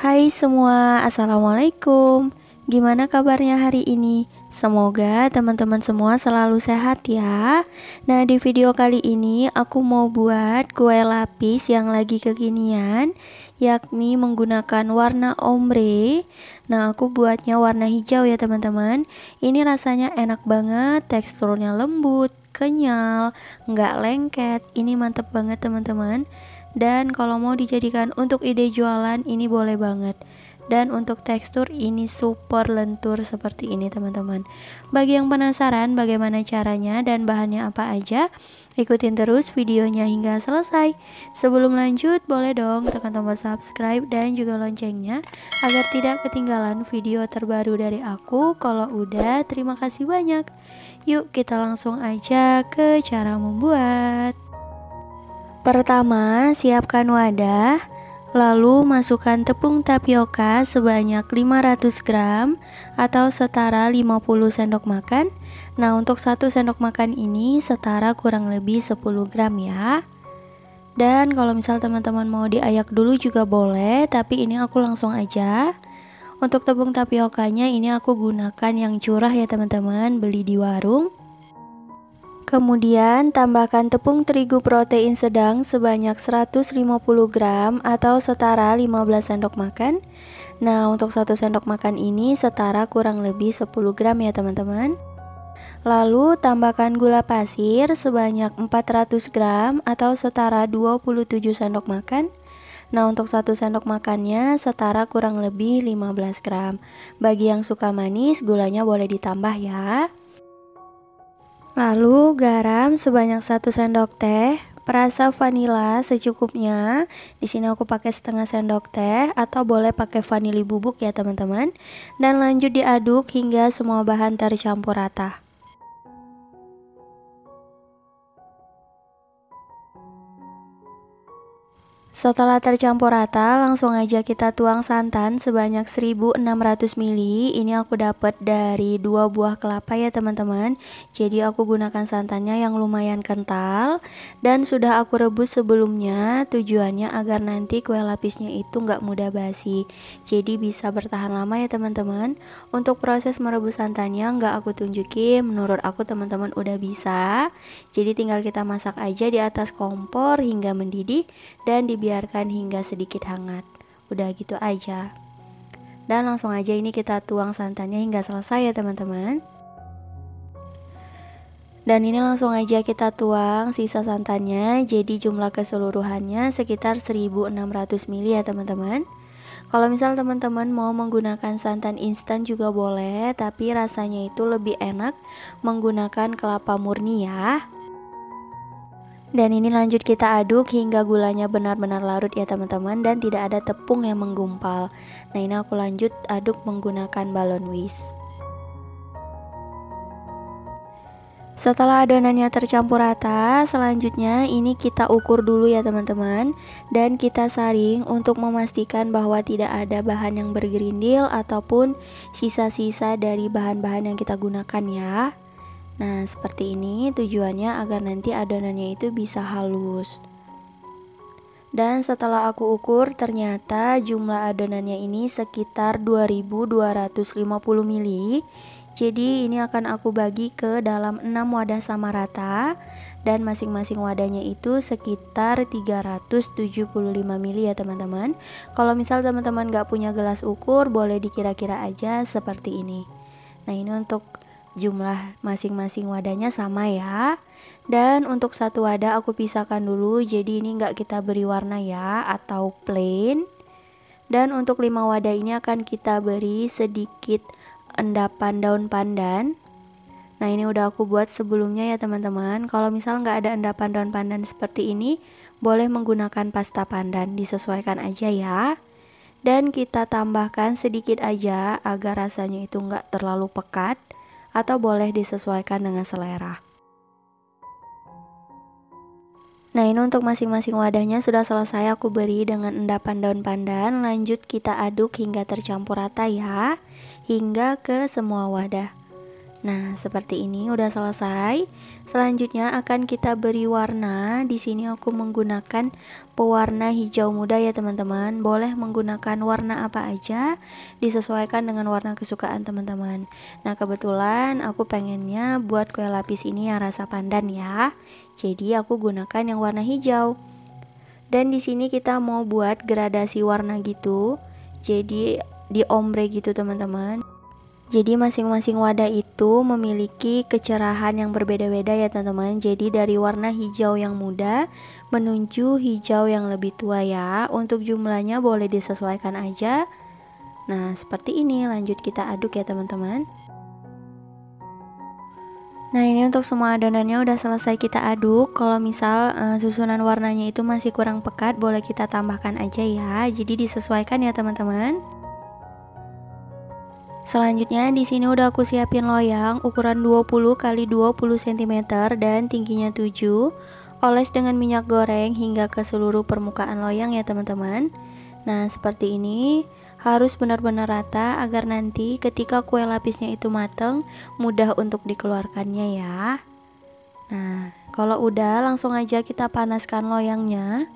Hai semua, Assalamualaikum. Gimana kabarnya hari ini? Semoga teman-teman semua selalu sehat ya. Nah, di video kali ini aku mau buat kue lapis yang lagi kekinian, yakni menggunakan warna ombre. Nah, aku buatnya warna hijau ya teman-teman. Ini rasanya enak banget, teksturnya lembut, kenyal, nggak lengket. Ini mantep banget teman-teman. Dan kalau mau dijadikan untuk ide jualan, ini boleh banget. Dan untuk tekstur ini super lentur seperti ini teman-teman. Bagi yang penasaran bagaimana caranya dan bahannya apa aja, ikutin terus videonya hingga selesai. Sebelum lanjut, boleh dong tekan tombol subscribe dan juga loncengnya agar tidak ketinggalan video terbaru dari aku. Kalau udah, terima kasih banyak. Yuk kita langsung aja ke cara membuat. Pertama, siapkan wadah, lalu masukkan tepung tapioka sebanyak 500 gram atau setara 50 sendok makan. Nah, untuk 1 sendok makan ini setara kurang lebih 10 gram ya. Dan kalau misal teman-teman mau diayak dulu juga boleh, tapi ini aku langsung aja. Untuk tepung tapiokanya ini aku gunakan yang curah ya teman-teman, beli di warung. Kemudian tambahkan tepung terigu protein sedang sebanyak 150 gram atau setara 15 sendok makan. Nah, untuk 1 sendok makan ini setara kurang lebih 10 gram ya teman-teman. Lalu tambahkan gula pasir sebanyak 400 gram atau setara 27 sendok makan. Nah, untuk 1 sendok makannya setara kurang lebih 15 gram. Bagi yang suka manis, gulanya boleh ditambah ya. Lalu garam sebanyak 1 sendok teh, perasa vanila secukupnya. Di sini aku pakai setengah sendok teh atau boleh pakai vanili bubuk ya teman-teman. Dan lanjut diaduk hingga semua bahan tercampur rata. Setelah tercampur rata, langsung aja kita tuang santan sebanyak 1600 ml. Ini aku dapat dari 2 buah kelapa ya teman-teman. Jadi aku gunakan santannya yang lumayan kental dan sudah aku rebus sebelumnya. Tujuannya agar nanti kue lapisnya itu nggak mudah basi. Jadi bisa bertahan lama ya teman-teman. Untuk proses merebus santannya nggak aku tunjukin. Menurut aku teman-teman udah bisa. Jadi tinggal kita masak aja di atas kompor hingga mendidih dan dibiarkan hingga sedikit hangat. Udah gitu aja. Dan langsung aja ini kita tuang santannya hingga selesai ya teman-teman. Dan ini langsung aja kita tuang sisa santannya. Jadi jumlah keseluruhannya sekitar 1600 ml ya teman-teman. Kalau misal teman-teman mau menggunakan santan instan juga boleh, tapi rasanya itu lebih enak menggunakan kelapa murni ya. Dan ini lanjut kita aduk hingga gulanya benar-benar larut ya teman-teman dan tidak ada tepung yang menggumpal. Nah, ini aku lanjut aduk menggunakan balon whisk. Setelah adonannya tercampur rata, selanjutnya ini kita ukur dulu ya teman-teman. Dan kita saring untuk memastikan bahwa tidak ada bahan yang bergerindil ataupun sisa-sisa dari bahan-bahan yang kita gunakan ya. Nah, seperti ini tujuannya agar nanti adonannya itu bisa halus. Dan setelah aku ukur, ternyata jumlah adonannya ini sekitar 2250 ml. Jadi ini akan aku bagi ke dalam 6 wadah sama rata. Dan masing-masing wadahnya itu sekitar 375 ml ya teman-teman. Kalau misal teman-teman gak punya gelas ukur, boleh dikira-kira aja seperti ini. Nah, ini untuk jumlah masing-masing wadahnya sama ya. Dan untuk satu wadah aku pisahkan dulu, jadi ini enggak kita beri warna ya, atau plain. Dan untuk 5 wadah ini akan kita beri sedikit endapan daun pandan. Nah, ini udah aku buat sebelumnya ya teman-teman. Kalau misal nggak ada endapan daun pandan seperti ini, boleh menggunakan pasta pandan, disesuaikan aja ya. Dan kita tambahkan sedikit aja agar rasanya itu nggak terlalu pekat, atau boleh disesuaikan dengan selera. Nah, ini untuk masing-masing wadahnya sudah selesai aku beri dengan endapan daun pandan. Lanjut kita aduk hingga tercampur rata ya, hingga ke semua wadah. Nah, seperti ini udah selesai. Selanjutnya akan kita beri warna. Di sini aku menggunakan pewarna hijau muda ya teman-teman. Boleh menggunakan warna apa aja, disesuaikan dengan warna kesukaan teman-teman. Nah, kebetulan aku pengennya buat kue lapis ini yang rasa pandan ya. Jadi aku gunakan yang warna hijau. Dan di sini kita mau buat gradasi warna gitu. Jadi di ombre gitu teman-teman. Jadi masing-masing wadah itu memiliki kecerahan yang berbeda-beda ya teman-teman. Jadi dari warna hijau yang muda menuju hijau yang lebih tua ya. Untuk jumlahnya boleh disesuaikan aja. Nah, seperti ini. Lanjut kita aduk ya teman-teman. Nah, ini untuk semua adonannya udah selesai kita aduk. Kalau misal susunan warnanya itu masih kurang pekat, boleh kita tambahkan aja ya. Jadi disesuaikan ya teman-teman. Selanjutnya di sini udah aku siapin loyang ukuran 20 x 20 cm dan tingginya 7. Oles dengan minyak goreng hingga ke seluruh permukaan loyang ya teman-teman. Nah, seperti ini. Harus benar-benar rata agar nanti ketika kue lapisnya itu mateng, mudah untuk dikeluarkannya ya. Nah, kalau udah langsung aja kita panaskan loyangnya.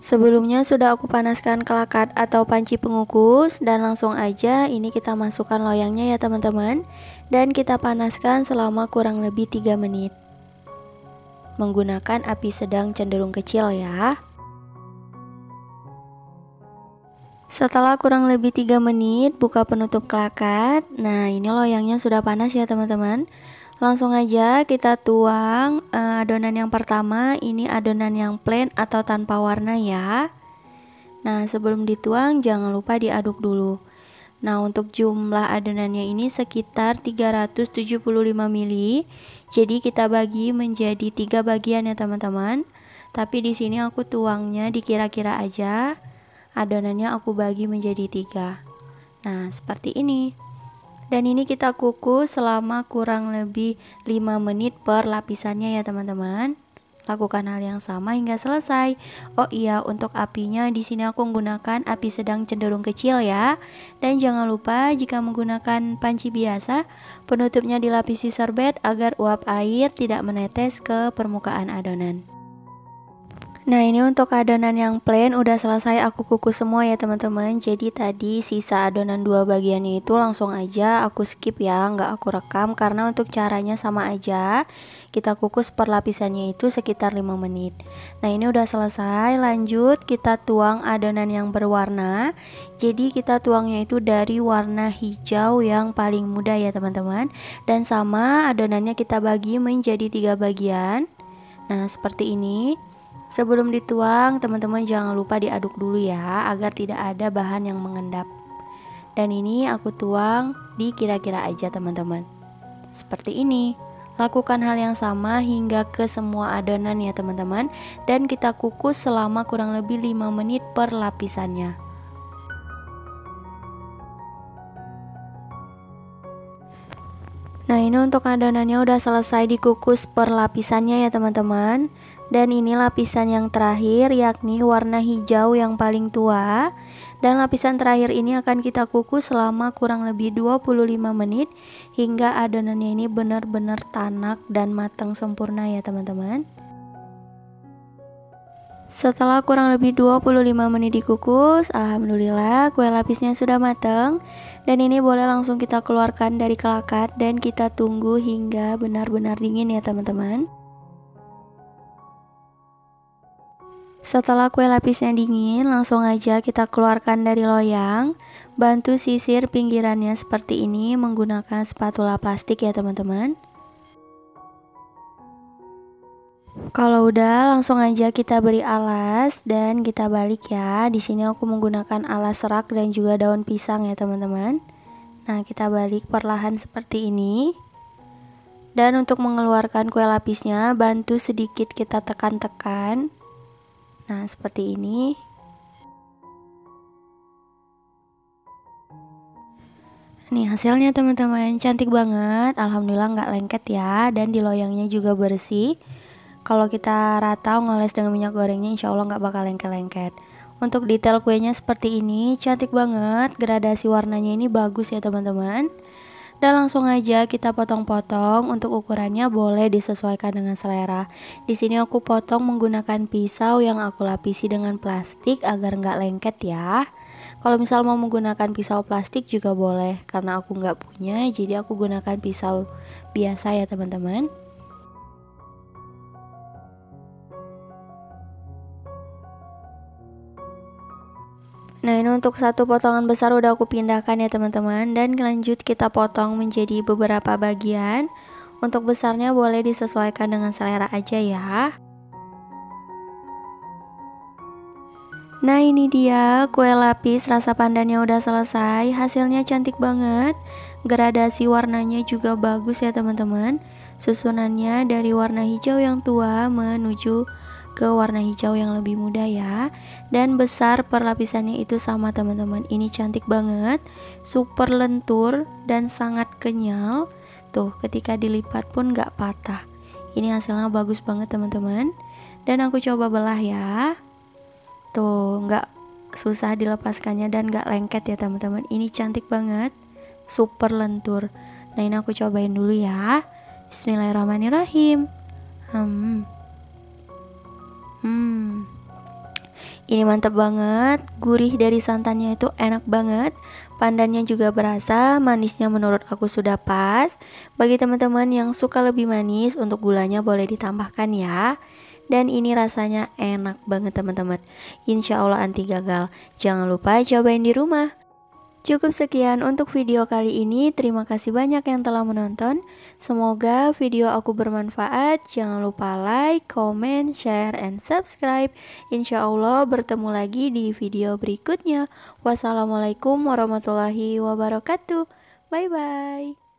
Sebelumnya sudah aku panaskan kelakat atau panci pengukus dan langsung aja ini kita masukkan loyangnya ya teman-teman. Dan kita panaskan selama kurang lebih 3 menit. Menggunakan api sedang cenderung kecil ya. Setelah kurang lebih 3 menit buka penutup kelakat. Nah, ini loyangnya sudah panas ya teman-teman. Langsung aja kita tuang adonan yang pertama. Ini adonan yang plain atau tanpa warna ya. Nah, sebelum dituang jangan lupa diaduk dulu. Nah, untuk jumlah adonannya ini sekitar 375 ml. Jadi kita bagi menjadi 3 bagian ya teman-teman. Tapi di sini aku tuangnya dikira-kira aja. Adonannya aku bagi menjadi 3. Nah, seperti ini. Dan ini kita kukus selama kurang lebih 5 menit per lapisannya ya teman-teman. Lakukan hal yang sama hingga selesai. Oh iya, untuk apinya di sini aku menggunakan api sedang cenderung kecil ya. Dan jangan lupa jika menggunakan panci biasa, penutupnya dilapisi serbet agar uap air tidak menetes ke permukaan adonan. Nah, ini untuk adonan yang plain udah selesai aku kukus semua ya teman-teman. Jadi tadi sisa adonan 2 bagiannya itu langsung aja aku skip ya, nggak aku rekam karena untuk caranya sama aja. Kita kukus per lapisannya itu sekitar 5 menit. Nah, ini udah selesai. Lanjut kita tuang adonan yang berwarna. Jadi kita tuangnya itu dari warna hijau yang paling muda ya teman-teman. Dan sama adonannya kita bagi menjadi 3 bagian. Nah, seperti ini. Sebelum dituang, teman-teman jangan lupa diaduk dulu ya, agar tidak ada bahan yang mengendap. Dan ini aku tuang di kira-kira aja teman-teman. Seperti ini. Lakukan hal yang sama hingga ke semua adonan ya teman-teman. Dan kita kukus selama kurang lebih 5 menit per lapisannya. Nah, ini untuk adonannya udah selesai dikukus per lapisannya ya teman-teman. Dan ini lapisan yang terakhir, yakni warna hijau yang paling tua. Dan lapisan terakhir ini akan kita kukus selama kurang lebih 25 menit hingga adonannya ini benar-benar tanak dan matang sempurna ya teman-teman. Setelah kurang lebih 25 menit dikukus, alhamdulillah kue lapisnya sudah matang. Dan ini boleh langsung kita keluarkan dari kelakat dan kita tunggu hingga benar-benar dingin ya teman-teman. Setelah kue lapisnya dingin, langsung aja kita keluarkan dari loyang. Bantu sisir pinggirannya seperti ini menggunakan spatula plastik ya teman-teman. Kalau udah, langsung aja kita beri alas dan kita balik ya. Di sini aku menggunakan alas serak dan juga daun pisang ya teman-teman. Nah, kita balik perlahan seperti ini. Dan untuk mengeluarkan kue lapisnya, bantu sedikit kita tekan-tekan. Nah, seperti ini. Nih hasilnya teman-teman, cantik banget. Alhamdulillah nggak lengket ya. Dan di loyangnya juga bersih. Kalau kita rata ngoles dengan minyak gorengnya, insya Allah nggak bakal lengket-lengket. Untuk detail kuenya seperti ini, cantik banget. Gradasi warnanya ini bagus ya teman-teman. Dan langsung aja kita potong-potong. Untuk ukurannya boleh disesuaikan dengan selera. Di sini aku potong menggunakan pisau yang aku lapisi dengan plastik agar nggak lengket ya. Kalau misal mau menggunakan pisau plastik juga boleh, karena aku nggak punya, jadi aku gunakan pisau biasa ya teman-teman. Nah, ini untuk satu potongan besar udah aku pindahkan ya teman-teman. Dan lanjut kita potong menjadi beberapa bagian. Untuk besarnya boleh disesuaikan dengan selera aja ya. Nah, ini dia kue lapis rasa pandannya udah selesai. Hasilnya cantik banget. Gradasi warnanya juga bagus ya teman-teman. Susunannya dari warna hijau yang tua menuju ke warna hijau yang lebih muda ya. Dan besar per lapisannya itu sama teman-teman. Ini cantik banget, super lentur dan sangat kenyal. Tuh, ketika dilipat pun gak patah. Ini hasilnya bagus banget teman-teman. Dan aku coba belah ya. Tuh, nggak susah dilepaskannya dan nggak lengket ya teman-teman. Ini cantik banget, super lentur. Nah, ini aku cobain dulu ya. Bismillahirrahmanirrahim. Ini mantep banget, gurih dari santannya itu enak banget. Pandannya juga berasa, manisnya menurut aku sudah pas. Bagi teman-teman yang suka lebih manis, untuk gulanya boleh ditambahkan ya. Dan ini rasanya enak banget teman-teman. Insya Allah anti gagal. Jangan lupa cobain di rumah. Cukup sekian untuk video kali ini. Terima kasih banyak yang telah menonton. Semoga video aku bermanfaat. Jangan lupa like, comment, share, and subscribe. Insya Allah bertemu lagi di video berikutnya. Wassalamualaikum warahmatullahi wabarakatuh. Bye bye.